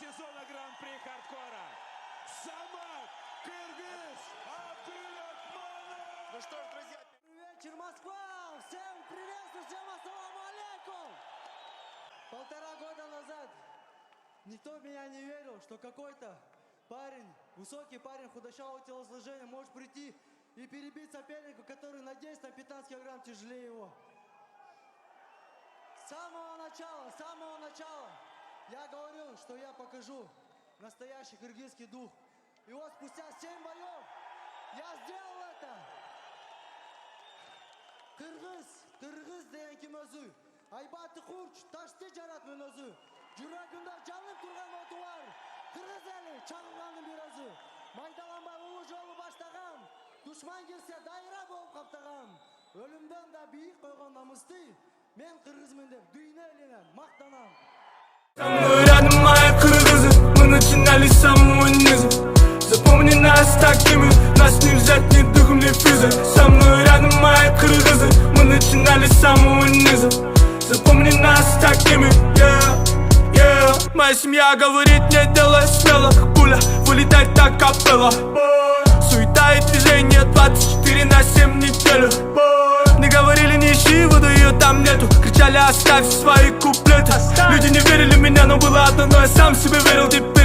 сезона Гран-при хардкора. Самат Кыргыз Абдулрахманов. Ну что ж, друзья, Вечер, Москва! Всем приветствую, всем ассаламу алейкум! 1,5 года назад никто в меня не верил, что какой-то парень, высокий парень худощавого телосложения может прийти и перебить соперника, который на 10-15 килограмм тяжелее его. С самого начала я говорил, что я покажу настоящий кыргызский дух. И вот спустя 7 боев я сделал это. Кыргыз деген ким өзү? Айбаты курч, ташты жаратмын өзү. Жүрөгүндө жанып турган оту бар. Кыргыз эли чагылганын бир өзү. Майдаланбай улуу жолу баштаган. Душман келсе дайра болуп каптаган. Өлүмдөн да бийик койгон намысты. Мен кыргызмын деп дүйнө элине мактанам. Самые рядом мои кыргызы, мы начинали с самого низа. Запомни нас такими, нас не взять ни духом, ни физой. Самые рядом мои кыргызы, мы начинали с самого низа. Запомни нас такими, yeah. Моя семья говорит, не делай смело, пуля вылетает так капелла. Суета и движение 24/7 неделю. Не говорили, не ищи воду, ее там нету. Кричали, оставь свои куплеты. Люди не верили в меня, но было одно, но я сам себе верил теперь.